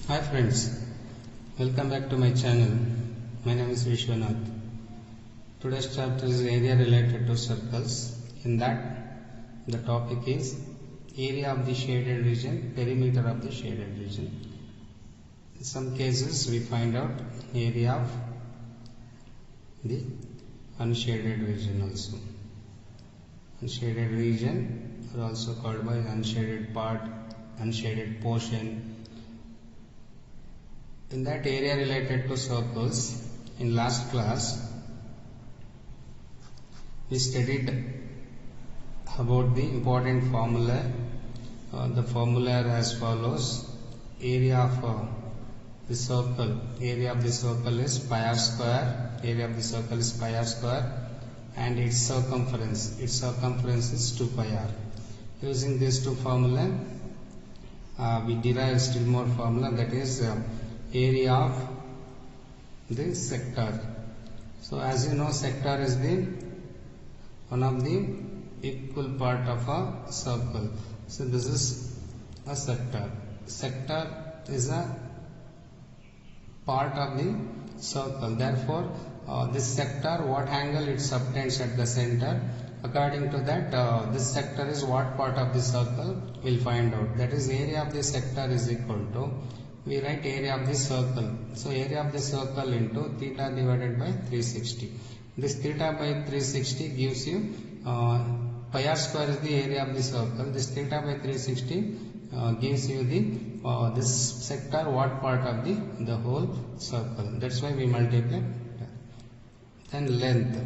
Hi friends, welcome back to my channel. My name is Vishwanath. Today's chapter is area related to circles. In that, the topic is area of the shaded region, perimeter of the shaded region. In some cases, we find out area of the unshaded region also. Unshaded region are also called by unshaded part, unshaded portion. In that area related to circles, in last class, we studied about the important formula. The formula as follows: area of the circle. Area of the circle is pi r square. Area of the circle is pi r square, and its circumference. Its circumference is 2 pi r. Using these two formula, we derive still more formula, that is area of the sector. So as you know, sector is the one of the equal part of a circle. So this is a sector. Sector is a part of the circle. Therefore, this sector, what angle it subtends at the center, according to that, this sector is what part of the circle, we'll find out. That is, area of the sector is equal to, we write area of the circle. So area of the circle into theta divided by 360. This theta by 360 gives you pi r square is the area of the circle. This theta by 360 gives you the this sector what part of the whole circle. That's why we multiply. Then length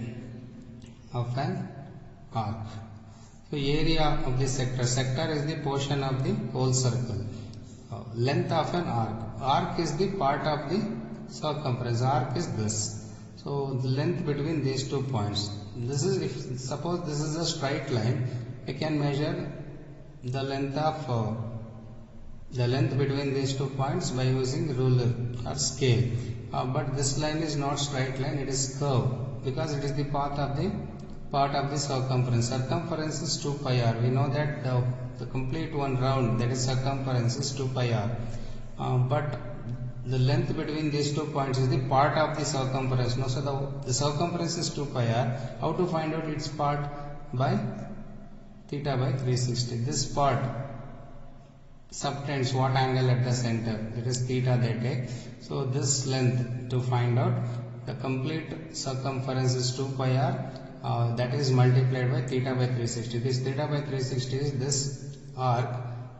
of an arc. So area of the sector. Sector is the portion of the whole circle. Length of an arc. Arc is the part of the circumference. Arc is this. So the length between these 2 points. This is, if suppose this is a straight line, we can measure the length of the length between these 2 points by using ruler or scale. But this line is not straight line; it is curve, because it is the part of the circumference. Circumference is 2 pi r. We know that the complete one round, that is circumference, is 2 pi r. But the length between these 2 points is the part of the circumference. No, so the circumference is 2 pi r. How to find out its part? By theta by 360. This part subtends what angle at the center? That is theta they take. So this length, to find out the complete circumference, is 2 pi r. That is multiplied by theta by 360. This theta by 360 is this arc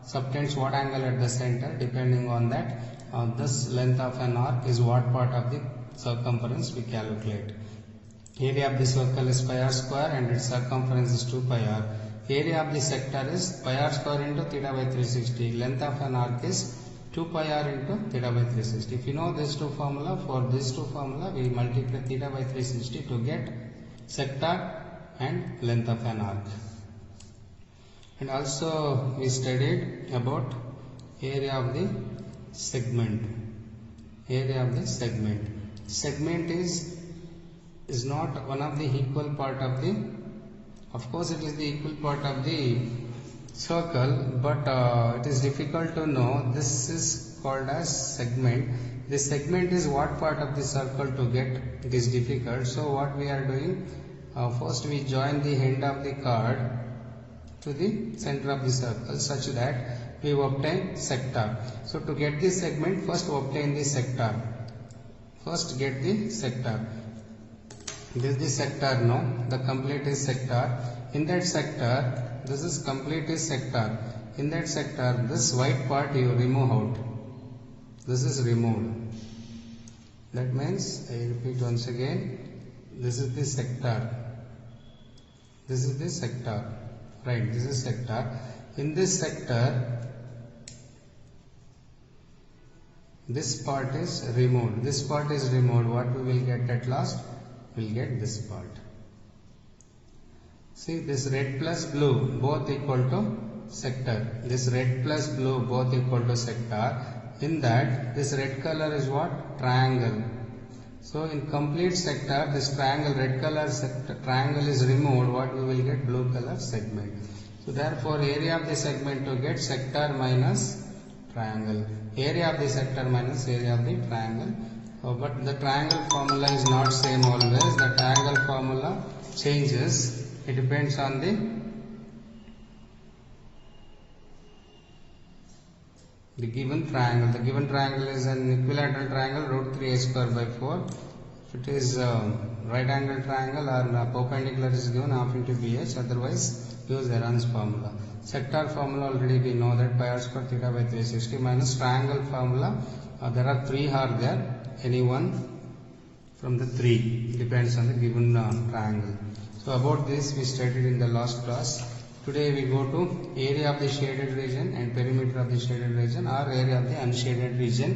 subtends what angle at the center. Depending on that, this length of an arc is what part of the circumference we calculate. Area of the circle is pi r square and its circumference is 2 pi r. Area of the sector is pi r square into theta by 360. Length of an arc is 2 pi r into theta by 360. If you know these two formula, for these two formula we multiply theta by 360 to get sector and length of an arc. And also we studied about area of the segment. Area of the segment. Segment is not one of the equal part of the, of course it is the equal part of the circle, but it is difficult to know. This is called as segment. The segment is what part of the circle to get. It is difficult. So what we are doing, first we join the end of the card to the center of the circle such that we obtain sector. So to get the segment, first obtain the sector. First get the sector. This is the sector, no? The complete is sector. In that sector, this is complete is sector. In that sector, this white part you remove out. This is removed. That means, I repeat once again, this is the sector. This is the sector. Right, this is sector. In this sector, this part is removed. This part is removed. What we will get at last? We will get this part. See, this red plus blue both equal to sector. This red plus blue both equal to sector. In that, this red color is what? Triangle. So in complete sector, this triangle, red color triangle is removed. What we will get? Blue color segment. So therefore, area of the segment to get sector minus triangle. Area of the sector minus area of the triangle. But the triangle formula is not same always. The triangle formula changes. It depends on the given triangle. The given triangle is an equilateral triangle, root 3a square by 4. If it is right angle triangle or perpendicular is given, half into bh. Otherwise, use Heron's formula. Sector formula already we know that pi r square theta by 360 minus triangle formula. There are 3 are there. Any one from the 3 depends on the given triangle. So about this we studied in the last class. Today we go to area of the shaded region and perimeter of the shaded region or area of the unshaded region.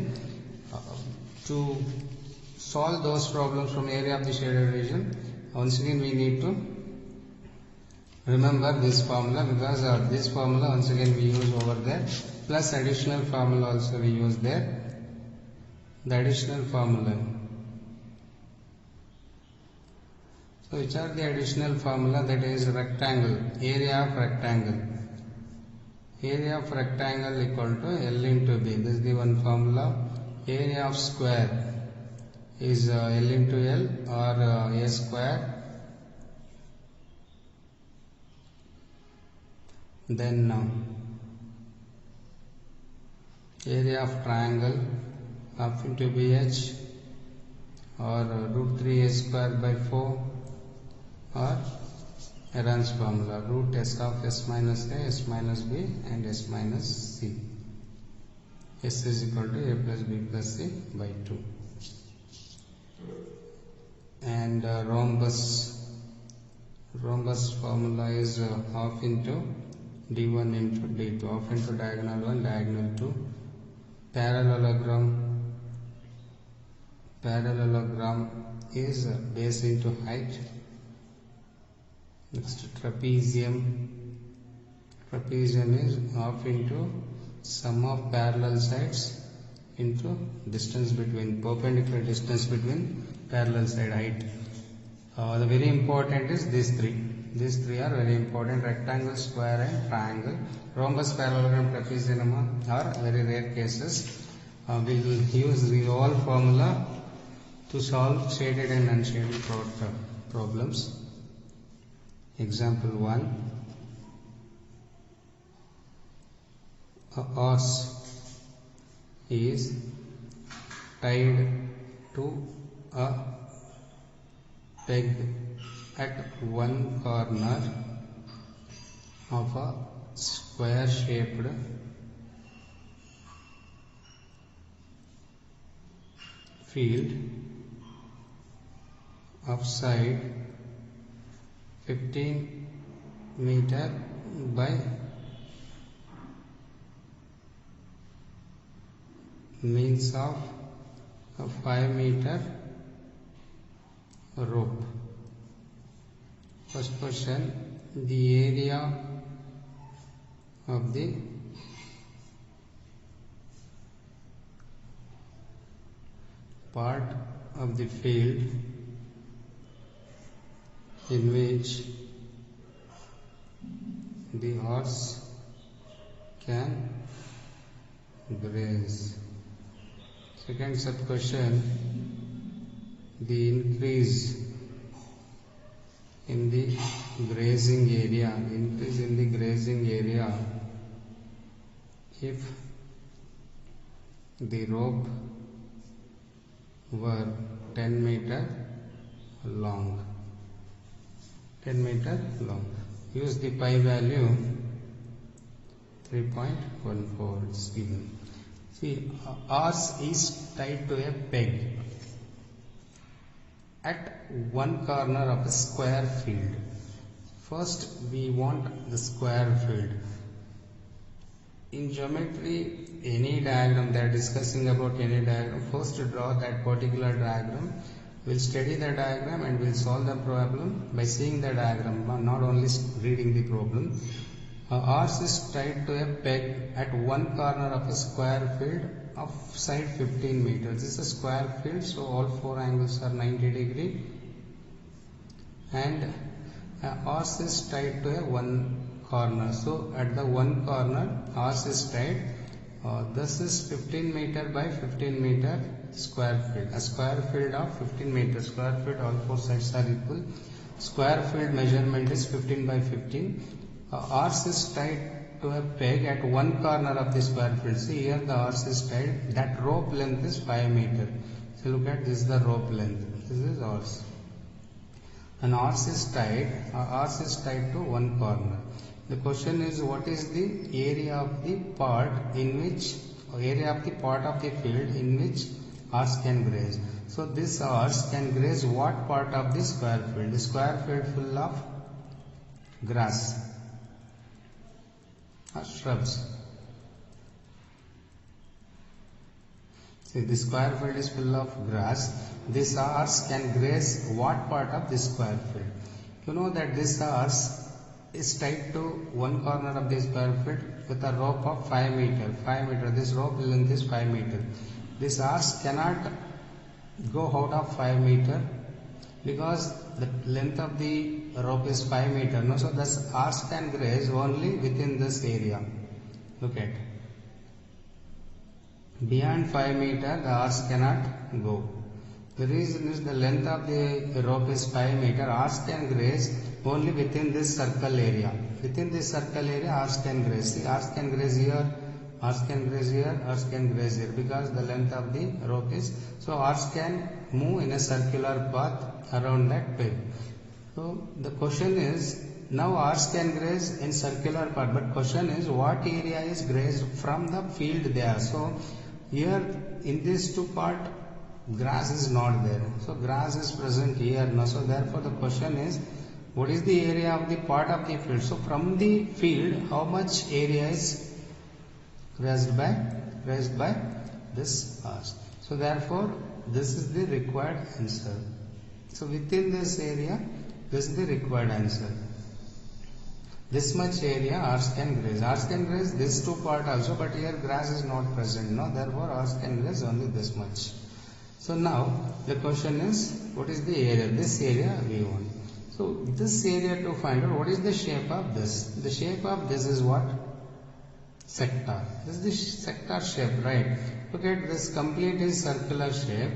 To solve those problems from area of the shaded region, once again we need to remember this formula, because this formula once again we use over there, plus additional formula also we use there. The additional formula. So which are the additional formula? That is rectangle, area of rectangle. Area of rectangle equal to L into B. This is the one formula. Area of square is L into L or A square. Then area of triangle, half into BH or root 3a square by 4 or Heron's formula, root s of s minus a, s minus b and s minus c. S is equal to a plus b plus c by 2. And rhombus formula is half into d1 into d2, half into diagonal 1, diagonal 2. Parallelogram is base into height. Next, trapezium is half into sum of parallel sides into distance between, perpendicular distance between parallel side height. The very important is these three. These three are very important: rectangle, square and triangle. Rhombus, parallelogram, trapezium are very rare cases. We will use the all formula to solve shaded and unshaded problems. Example 1. A horse is tied to a peg at one corner of a square shaped field of side 15 meter by means of a 5 meter rope. First question, the area of the part of the field in which the horse can graze. Second sub question, the increase in the grazing area, if the rope were 10 meter long. Use the pi value 3.14 is given. See, horse is tied to a peg at one corner of a square field. First we want the square field. In geometry, any diagram, they are discussing about any diagram, first to draw that particular diagram. We'll study the diagram and we'll solve the problem by seeing the diagram, not only reading the problem. A horse is tied to a peg at one corner of a square field of side 15 meters. This is a square field, so all four angles are 90 degree. And a horse is tied to a one corner. So at the one corner, horse is tied. This is 15 meter by 15 meter square field. A square field of 15 meter square field, all four sides are equal. Square field measurement is 15 by 15. Arse is tied to a peg at one corner of the square field. See here the arse is tied. That rope length is 5 meter. So look at this is the rope length. This is arse. An arse is tied to one corner. The question is, what is the area of the part of the field in which arse can graze? So this arse can graze what part of the square field? The square field full of grass or shrubs. See, the square field is full of grass. This arse can graze what part of the square field? You know that this arse is tied to one corner of the square field with a rope of 5 meter. 5 meter. This rope length is 5 meter. This arse cannot go out of 5 meter because the length of the rope is 5 meter. No, so this arse can graze only within this area. Look at. Beyond 5 meter, the arse cannot go. The reason is the length of the rope is 5 meter. Arse can graze only within this circle area. Within this circle area, arse can graze. See, arse can graze here, arse can graze here, arse can graze here because the length of the rope is. So arse can move in a circular path around that peg. So the question is, now arse can graze in circular path, but question is what area is grazed from the field there. So here in these two parts, grass is not there. So grass is present here. No? So therefore the question is, what is the area of the part of the field? So from the field, how much area is grazed by this arse? So therefore this is the required answer. So within this area, this is the required answer. This much area arse can graze. Arse can graze this two part also, but here grass is not present. No, therefore arse can graze only this much. So now the question is, what is the area? This area we want. So this area to find out, what is the shape of this? The shape of this is what? Sector. This is the sector shape, right? Look at this complete is circular shape.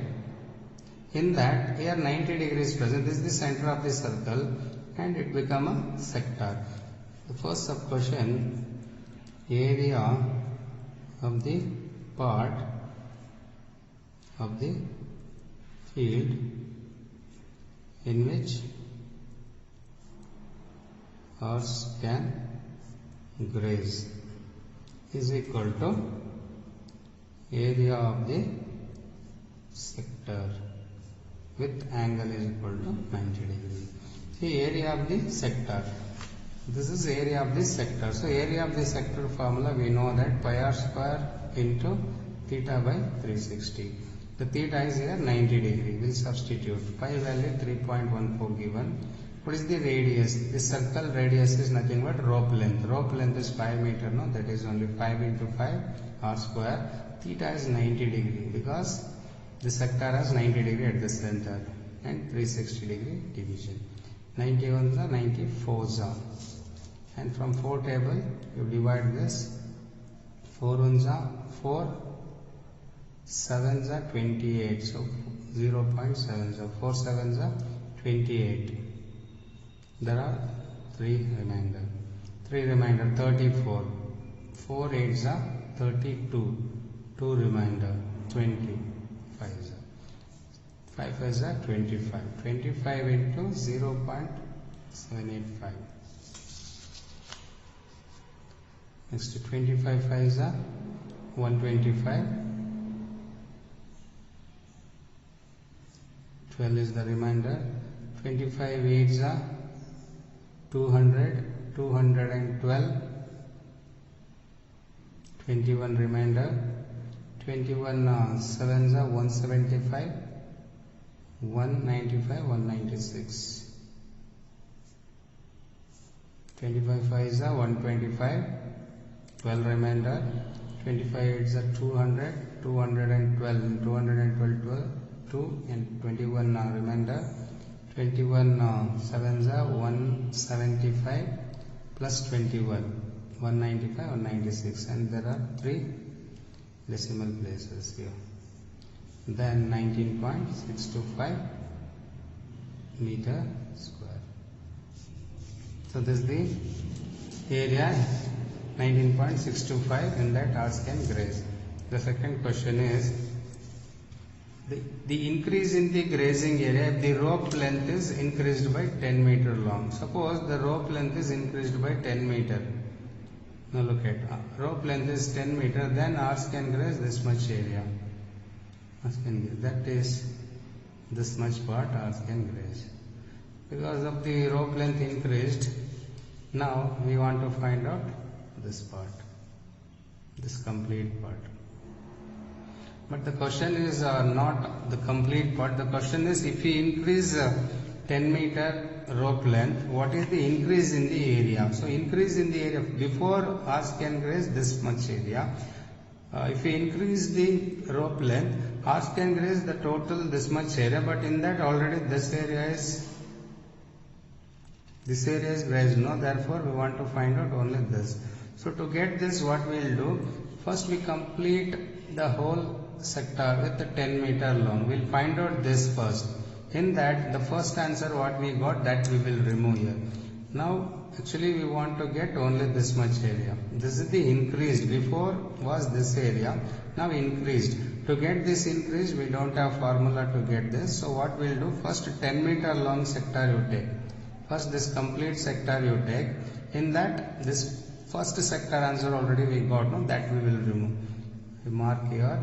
In that here 90 degrees present. This is the center of the circle and it become a sector. The first sub question, area of the part of the field in which arse can graze is equal to area of the sector with angle is equal to 90 degree. The area of the sector. This is area of the sector. So area of the sector formula we know that pi r square into theta by 360. The theta is here 90 degree. We'll substitute. Pi value 3.14 given. What is the radius? The circle radius is nothing but rope length. Rope length is 5 meter. No, that is only 5 into 5 r square. Theta is 90 degree because the sector has 90 degree at the center and 360 degree division. 91s are 94s are. And from 4 table you divide this. 4 ones are 4, 7s are 28. So 0.7. So 4 7s are 28. There are 3 remainder. 3 remainder 34. 4 8s are 32. 2 remainder 20. 5s are 5 5s are 25. 25 into 0.785. Next 25 5s are 125. 12 is the remainder. 25 8s are 200. 212. 21 remainder. 21 7s are 175. 195. 196. 25 5s are 125. 12 remainder. 25 8s are 200. 212. 212 2 and 21 remainder. 21 7s are 175 plus 21 195 196 and there are 3 decimal places here. Then 19.625 meter square. So this is the area 19.625 in that Arscan graze. The second question is the increase in the grazing area if the rope length is increased by 10 meter long. Suppose the rope length is increased by 10 meter. Now look at rope length is 10 meter, then horse can graze this much area. That is this much part horse can graze. Because of the rope length increased, now we want to find out this part, this complete part. But the question is not the complete part. The question is, if we increase 10 meter rope length, what is the increase in the area? So increase in the area, before horse can graze this much area. If we increase the rope length, horse can graze the total this much area, but in that already this area is grazed, no? Therefore we want to find out only this. So to get this, what we will do, first we complete the whole sector with the 10 meter long. We will find out this first. In that, the first answer what we got, that we will remove here. Now actually we want to get only this much area. This is the increased. Before was this area, now increased. To get this increased, we don't have formula to get this. So what we will do, first 10 meter long sector you take. First this complete sector you take. In that, this first sector answer already we got, no? That we will remove. We mark here.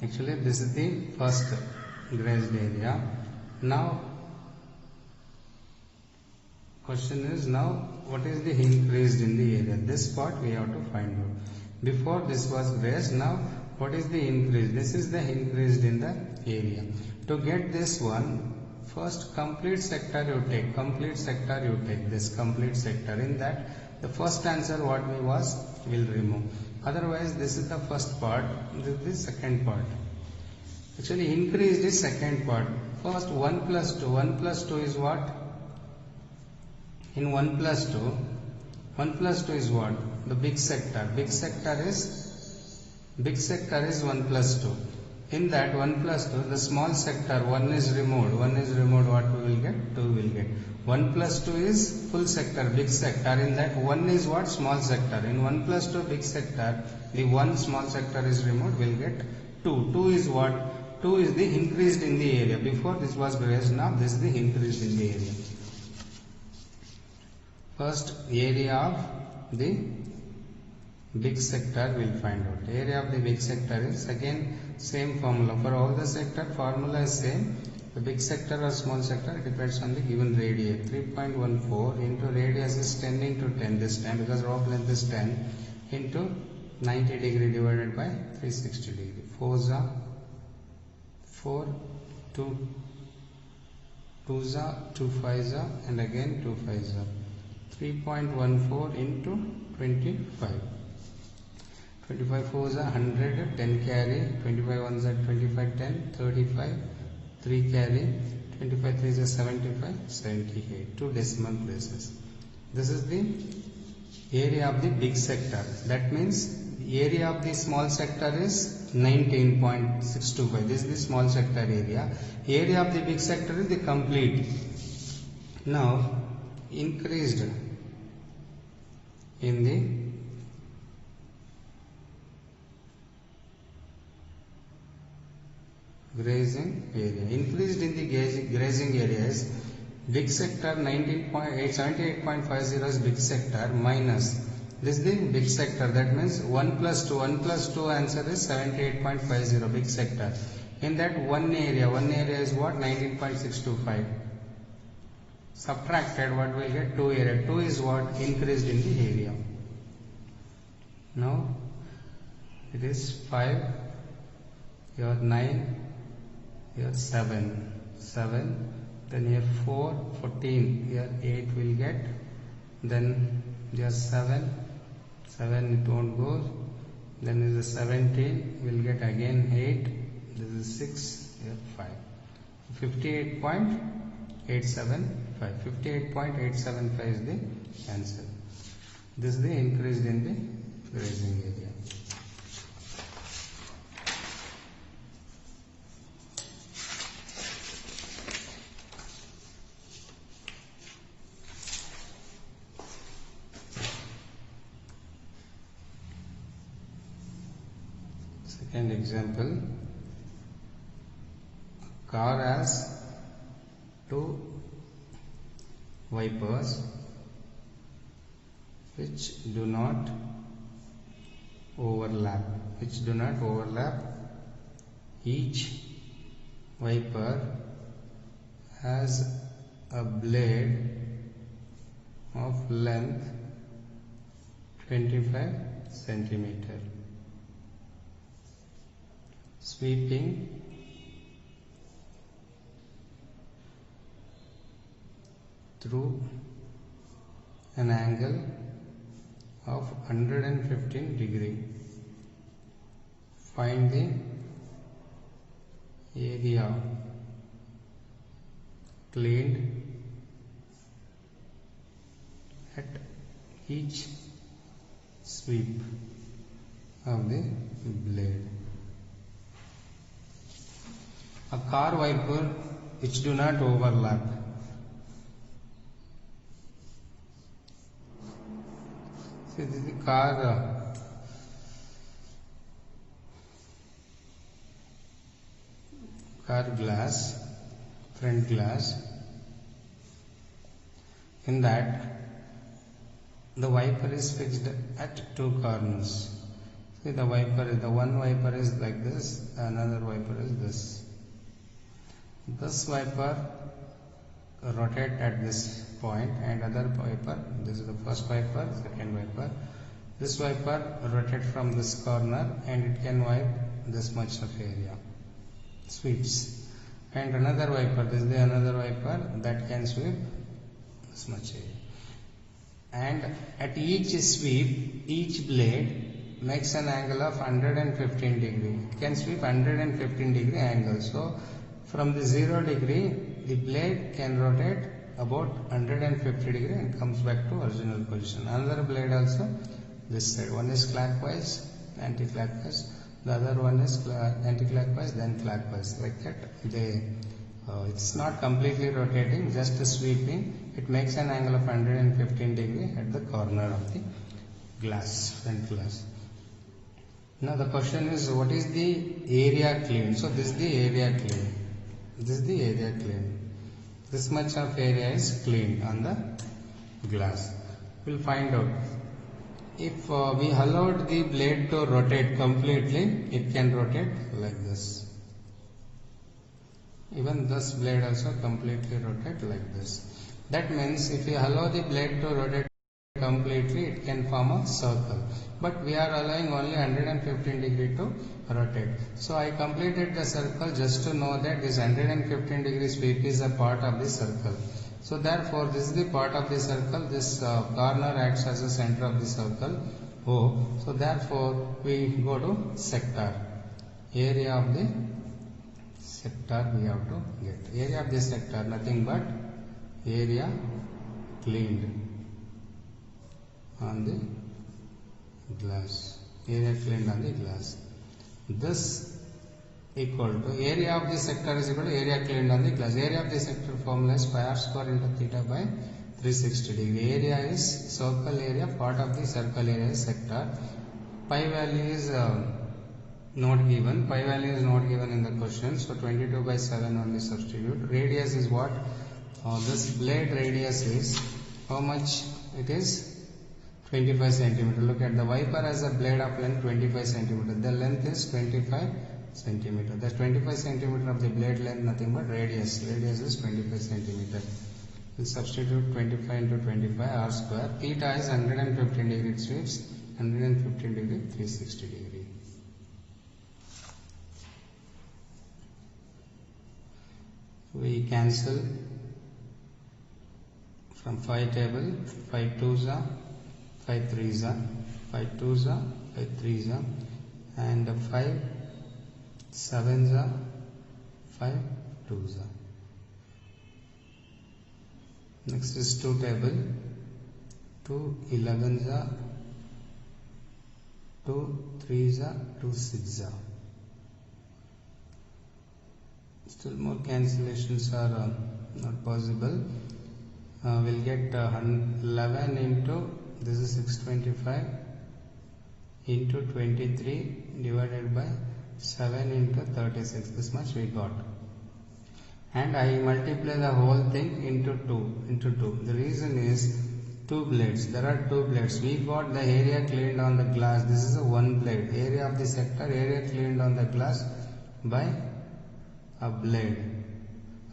Actually this is the first grazed area. Now question is, now what is the increased in the area? This part we have to find out. Before this was grazed, now what is the increase? This is the increased in the area. To get this one, first complete sector you take. This complete sector. In that, the first answer what we was, will remove. Otherwise this is the first part, this is the second part. Actually increased is second part. First 1 plus 2. 1 plus 2 is what? In 1 plus 2 is what? The big sector. Big sector is 1 plus 2. In that 1 plus 2, the small sector 1 is removed. 1 is removed, what we will get? 2 will get. 1 plus 2 is full sector, big sector. In that 1 is what? Small sector. In 1 plus 2 big sector, the 1 small sector is removed, will get 2. 2 is what? 2 is the increased in the area. Before this was grazed, now this is the increased in the area. First area of the big sector we will find out. Area of the big sector is again same formula. For all the sector, formula is same. The big sector or small sector, it depends on the given radius. 3.14 into radius is 10 into 10 this time, because rope length is 10, into 90 degree divided by 360 degree. 4 is 4, 2 is 2 5 is and again 2 5 is 3.14 into 25. 25 4 is 100, 10 carry, 25 1 is 25, 10, 35, 3 carry, 25 3 is 75, 78, 2 decimal places. This is the area of the big sector. That means the area of the small sector is 19.625. This is the small sector area. Area of the big sector is the complete. Now increased in the grazing area. Increased in the grazing area is big sector 78.50 is big sector minus this is the big sector. That means 1 plus 2. 1 plus 2 answer is 78.50 big sector. In that one area is what? 19.625. Subtracted, what will get? 2 area. 2 is what? Increased in the area. Now it is 5, here 9, here 7, then here 4, 14, here 8 will get, then here 7 it won't go, then is a 17, will get again 8, this is 6, here 5. 58.875 is the answer. This is the increased in the grazing area. Second example, car has two wipers which do not overlap. Each wiper has a blade of length 25 centimeter, sweeping through an angle of 115 degree. Find the area cleaned at each sweep of the blade. A car wiper which do not overlap. See, this is the car glass, front glass. In that, the wiper is fixed at two corners. See, the one wiper is like this, another wiper is this. This wiper rotate at this point, and other wiper, this is the first wiper, second wiper. This wiper rotate from this corner and it can wipe this much of area, sweeps. And another wiper, this is the another wiper that can sweep this much area. And at each sweep, each blade makes an angle of 115 degree. It can sweep 115 degree angle. So from the 0 degree, the blade can rotate about 150 degree and comes back to original position. Another blade also this side. One is clockwise, anti-clockwise. The other one is anti-clockwise, then clockwise. Like that, it's not completely rotating, just sweeping. It makes an angle of 115 degree at the corner of the glass, front glass. Now the question is, what is the area cleaned? So this is the area cleaned. This much of area is cleaned on the glass. We'll find out. If we allowed the blade to rotate completely, it can rotate like this. Even this blade also completely rotate like this. That means if we allow the blade to rotate completely, it can form a circle. But we are allowing only 115 degree to rotate. So I completed the circle just to know that this 115 degree sweep is a part of the circle. So therefore, this is the part of the circle. This corner acts as the center of the circle O. So therefore, we go to sector. Area of the sector we have to get. Area of the sector, nothing but area cleaned on the glass. Area cleaned on the glass. This equal to area of the sector is equal to area cleaned on the glass. Area of the sector formula is pi r square into theta by 360 degree. Area is circle area, part of the circle area is sector. Pi value is not given. Pi value is not given in the question. So 22 by 7 only substitute. Radius is what? This blade radius is how much it is? 25 centimeter. Look at the wiper has a blade of length 25 centimeter. The length is 25 centimeter. The 25 centimeter of the blade length nothing but radius. Radius is 25 centimeter. We'll substitute 25 into 25 r square. Theta is 115 degree. It sweeps 115 degree, 360 degree. We cancel from 5 table. 5 2s are 5 3s are 5 2s are 5 3s are and 5 7s are 5 2s are. Next is 2 table. 2 11s are 2 3s are 2 6s are. Still more cancellations are not possible. We'll get 11 into this is 625 into 23 divided by 7 into 36. This much we got. And I multiply the whole thing into 2. The reason is 2 blades. There are 2 blades. We got the area cleaned on the glass. This is a 1 blade. Area of the sector, area cleaned on the glass by a blade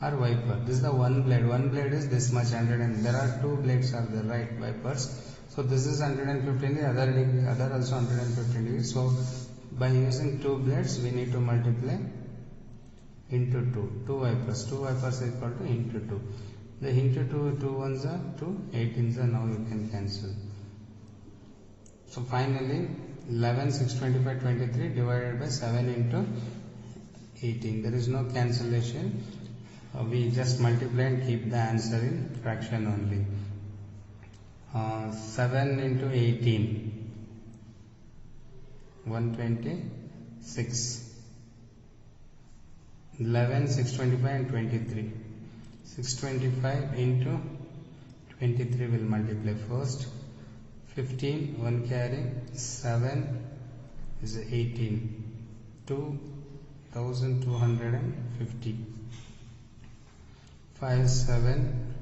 or wiper. This is the 1 blade. 1 blade is this much 100, and there are 2 blades are the right wipers. So this is 115 degree, other also 115 degree. So by using 2 blades, we need to multiply into 2 wipers. 2 wipers is equal to into 2. The into 2 ones are 2, 18s are, now you can cancel. So finally 11, 6, 25, 23 divided by 7 into 18. There is no cancellation. We just multiply and keep the answer in fraction only. 7 into 18, 126. 11, 625 and 23. 625 into 23 will multiply first. 15, 1 carry, 7 is 18. 2250. 5, 7,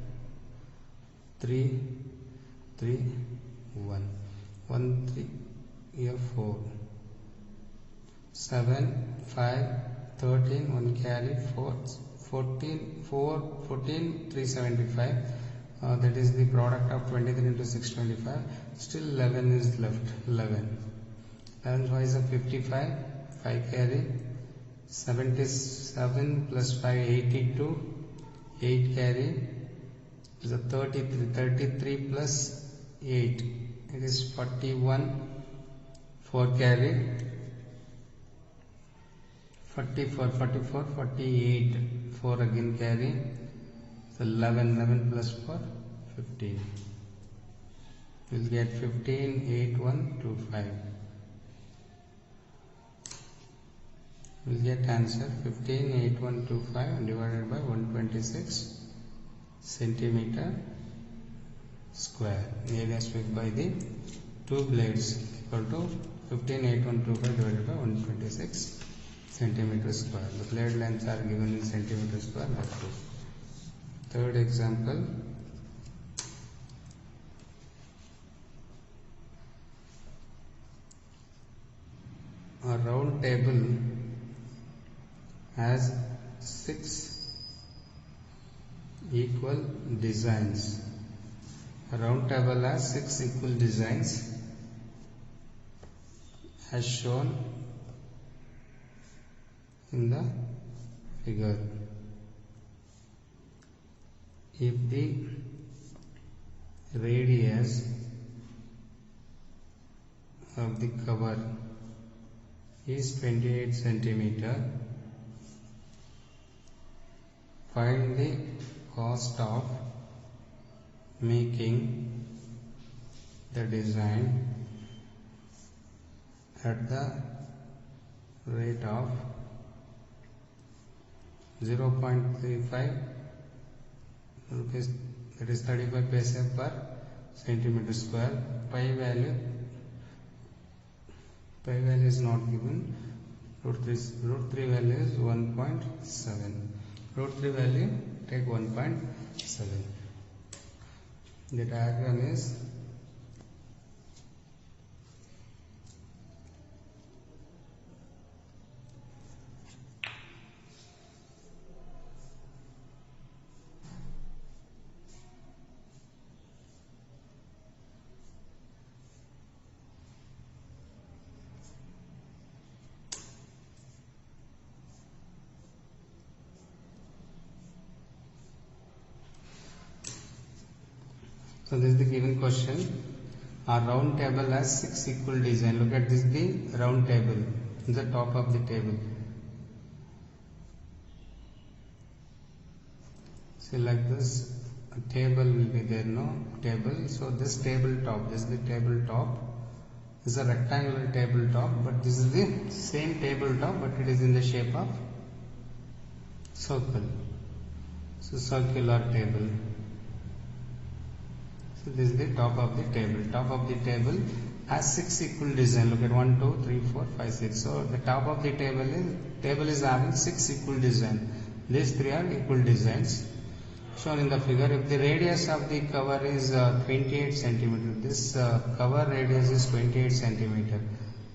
3, 3, 1. 1, 3, here 4. 7, 5, 13, 1 carry, 4, 14, 375. That is the product of 23 into 625. Still 11 is left. 11. 11 is a 55. 5 carry. 77 plus 5, 82. 8 carry is a 33. 33 plus 8. It is 41. 4 carry. 44, 44, 48, 4 again carry, so 11, 11 plus 4, 15. You will get 15, 8, 1, 2, 5. You will get answer 15, 8, 1, 2, 5 divided by 126 centimeter square. Area swept by the 2 blades equal to 15, 8, 1, 2, 5 divided by 126 centimeter square. The blade lengths are given in centimeter square. That's it. Third example. A round table has 6 equal designs. A round table has 6 equal designs as shown in the figure. If the radius of the cover is 28 centimeter, find the cost of making the design at the rate of 0.35 rupees, that is 35 paise per centimeter square. Pi value is not given. Root 3 value is 1.7. Root 3 value take 1.7. The diagram is so this is the given question. A round table has 6 equal design. Look at this, the round table, the top of the table. See, like this, a table will be there, no table. So this tabletop, this is the tabletop. This is a rectangular tabletop, but this is the same tabletop, but it is in the shape of circle. So circular table. So this is the top of the table. Top of the table has 6 equal design. Look at 1, 2, 3, 4, 5, 6. So the top of the table is having 6 equal design. These 3 are equal designs shown in the figure. If the radius of the cover is 28 centimeter, this cover radius is 28 centimeter.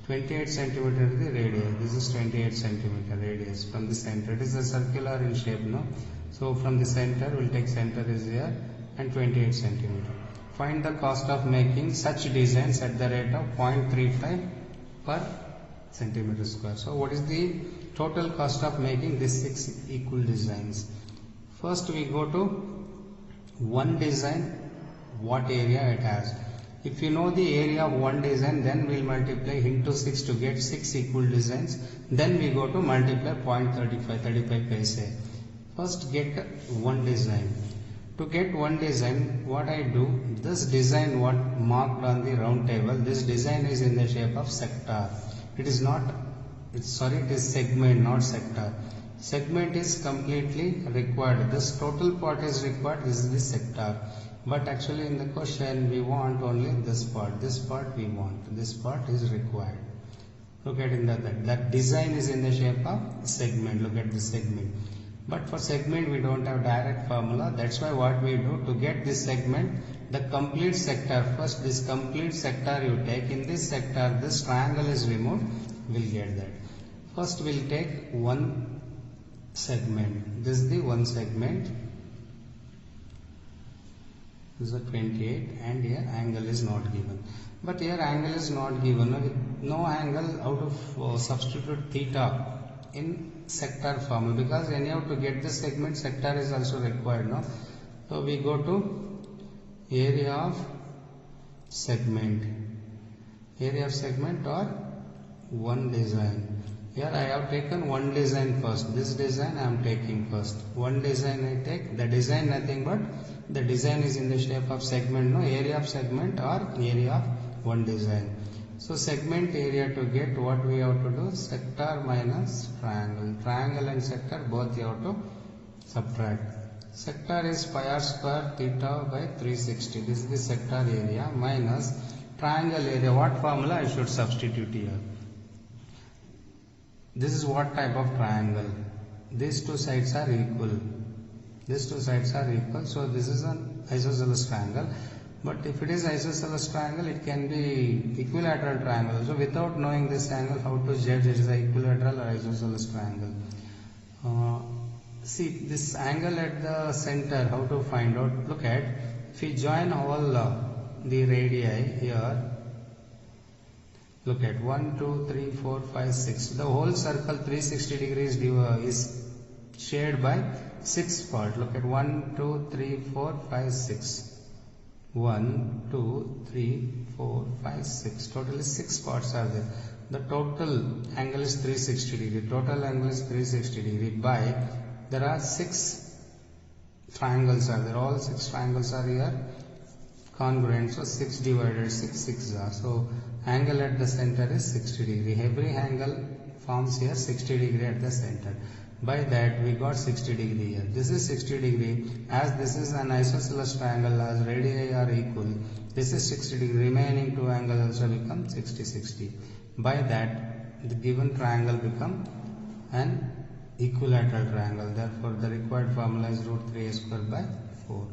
28 centimeter is the radius. This is 28 centimeter radius from the center. It is a circular in shape, no? So from the center, we'll take center is here and 28 centimeter. Find the cost of making such designs at the rate of 0.35 per centimeter square. So what is the total cost of making these 6 equal designs? First we go to one design, what area it has. If you know the area of one design, then we'll multiply into 6 to get 6 equal designs. Then we go to multiply 0.35 paise. First get one design. To get one design, what I do, this design what marked on the round table, this design is in the shape of sector. It is segment, not sector. Segment is completely required. This total part is required. This is the sector. But actually in the question we want only this part. This part we want. This part is required. Look at in that design is in the shape of segment. Look at the segment. But for segment we don't have direct formula. That's why what we do to get this segment, the complete sector. First this complete sector you take. In this sector this triangle is removed. We'll get that. First we'll take one segment. This is the one segment. This is a 28 and here angle is not given. But here angle is not given. With no angle, out of substitute theta in sector formula, because anyhow to get the segment, sector is also required. No? So we go to area of segment. Area of segment or one design. Here I have taken one design first. This design I am taking first. One design I take. The design nothing but the design is in the shape of segment. No, area of segment or area of one design. So segment area to get, what we have to do? Sector minus triangle. Triangle and sector both you have to subtract. Sector is pi r square theta by 360. This is the sector area minus triangle area. What formula I should substitute here? This is what type of triangle? These two sides are equal. These two sides are equal. So this is an isosceles triangle. But if it is isosceles triangle, it can be equilateral triangle. So without knowing this angle, how to judge it is an equilateral or isosceles triangle? See this angle at the center, how to find out? Look at, if we join all the radii here, look at 1, 2, 3, 4, 5, 6. The whole circle 360 degrees is shared by 6 parts. Look at 1, 2, 3, 4, 5, 6. 1, 2, 3, 4, 5, 6. Totally 6 parts are there. The total angle is 360 degree. Total angle is 360 degree by, there are 6 triangles are there. All 6 triangles are here congruent. So 6 divided 6 are. So angle at the center is 60 degree. Every angle forms here 60 degree at the center. By that we got 60 degree here. This is 60 degree. As this is an isosceles triangle, as radii are equal, this is 60 degree. Remaining two angles also become 60-60. By that the given triangle become an equilateral triangle. Therefore the required formula is root 3a square by 4.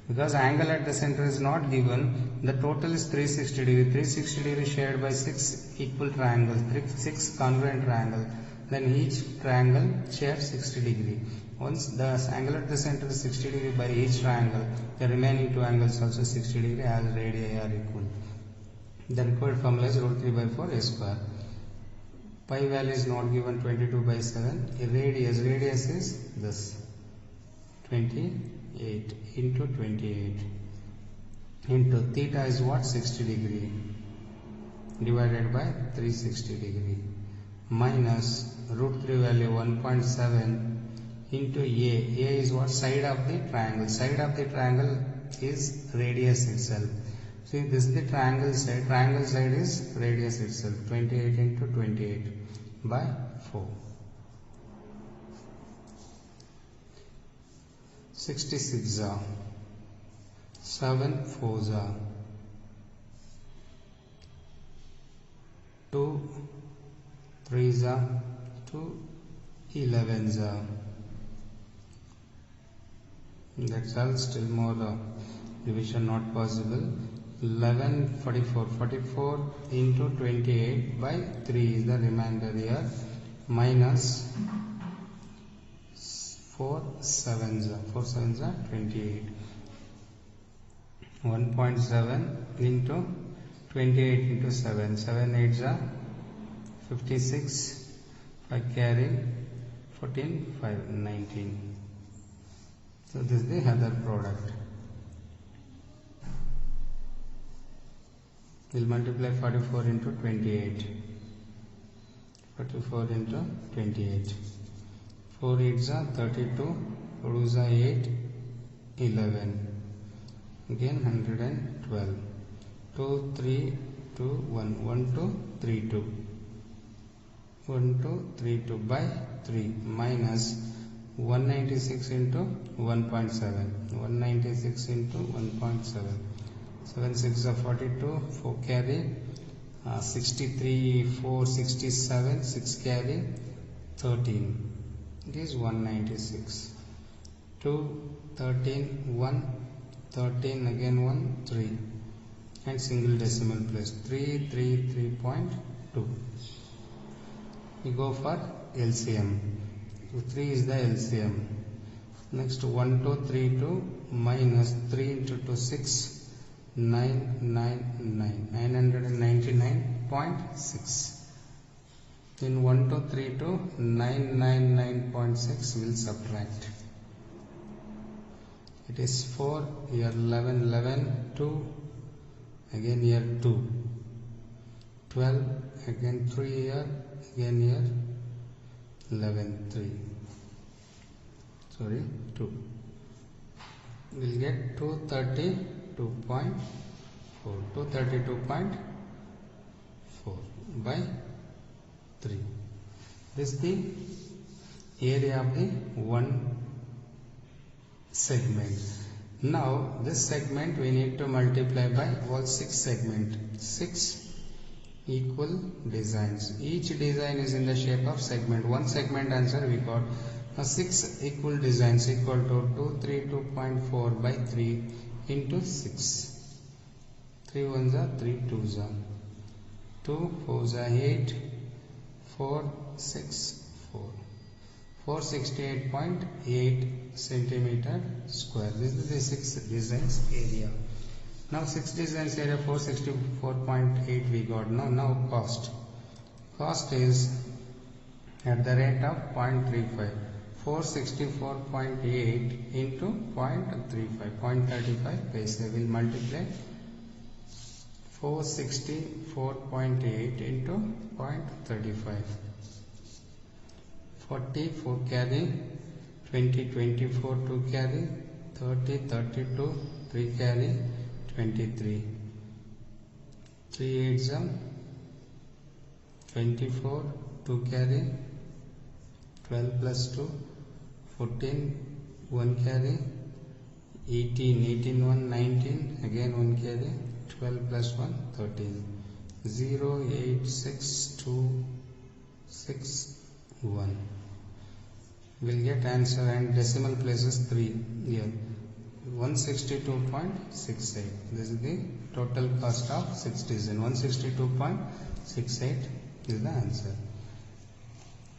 Because angle at the center is not given, the total is 360 degree. 360 degree shared by 6 equal triangles, 6 congruent triangles. Then each triangle shares 60 degree. Once the angle at the center is 60 degree by each triangle, the remaining two angles also 60 degree as radii are equal. The required formula is root 3 by 4 a square. Pi value is not given, 22 by 7. Radius is this 28 into 28 into theta is what? 60 degree divided by 360 degree minus root 3 value 1.7 into a is what? Side of the triangle. Side of the triangle is radius itself. See, this is the triangle side. Triangle side is radius itself. 28 into 28 by 4. 66 7 4 2 3s are 2 11s are. That's all. Still more division not possible. 11 44 44 into 28 by 3 is the remainder here, minus 4 7s are 28. 1.7 into 28 into 7 7 8s are 56. 5 carry 14 5 19. So this is the other product. We'll multiply 44 into 28. 44 into 28. 4 8s are 32. 4 2s are 8. 11. Again 112. 2 3 2 1 1 2 3 2. 1 2 3 2 by 3 minus 196 into 1.7. 196 into 1.7. 7 6 are 42. 4 carry 63 4 67. 6 carry 13. It is 196. 2 13 1 13 again 1 3 and single decimal place 333.2. We go for LCM. 3 is the LCM. Next 1232 minus 3 into 2 6 999.6. In 1232 999.6 will subtract. It is 4 here 11 11 2 again here 2 12 again 3 here again here 11 3 sorry 2. We'll get 232.4 232.4 by 3. This is the area of the one segment. Now this segment we need to multiply by all 6 segments. 6 equal designs. Each design is in the shape of segment. One segment answer we got. Now 6 equal designs equal to 232.4 by 3 into 6. 3 1s are 3 2s are 2 4s are 8 4 6 4 468.8 centimeter square. This is the 6 designs area. Now 6 designs area 464.8 we got. Now cost. Cost is at the rate of 0.35. 464.8 into 0.35. 0.35 paise. Will multiply 464.8 into 0.35. 40 4 carry 20 24 2 carry 30 32 3 carry 23 3 8s are 24 2 carry 12 plus 2 14 1 carry 18 18 1 19 again 1 carry 12 plus 1 13 0 8 6 2 6 1. We'll get answer and decimal places 3 here 162.68. This is the total cost of 6 design. 162.68 is the answer.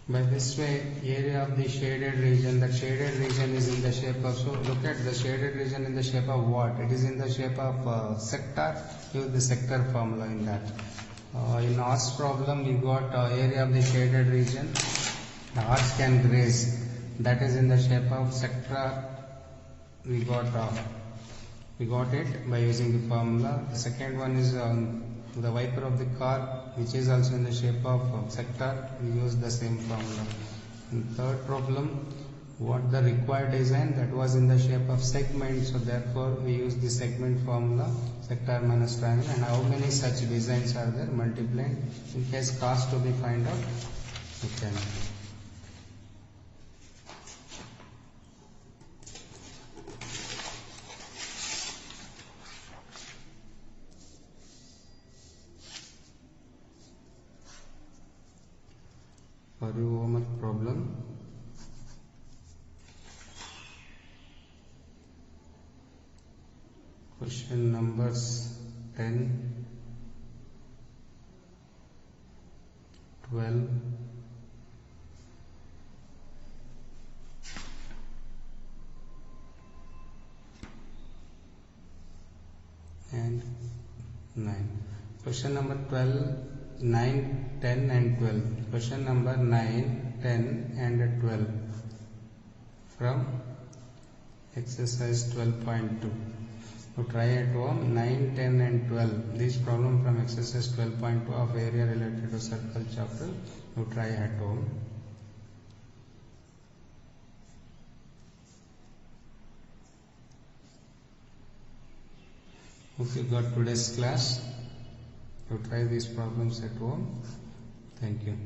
By this way, area of the shaded region, that shaded region is in the shape of, so look at the shaded region in the shape of what? It is in the shape of sector. Use the sector formula in that. In ORS problem we got area of the shaded region. The horse can graze. That is in the shape of sector. We got it by using the formula. The second one is the wiper of the car, which is also in the shape of sector. We use the same formula. In third problem, what the required design, that was in the shape of segment. So therefore we use the segment formula, sector minus triangle, and how many such designs are there multiplied. In case cost to be find out, you can. for your homework problem. Question numbers 10, 12, and 9. Question number 12, 9, 10 and 12. Question number 9, 10 and 12 from exercise 12.2. To try at home 9, 10 and 12. This problem from exercise 12.2 of area related to circle chapter. To try at home. Hope you got today's class. To try these problems at home. Thank you.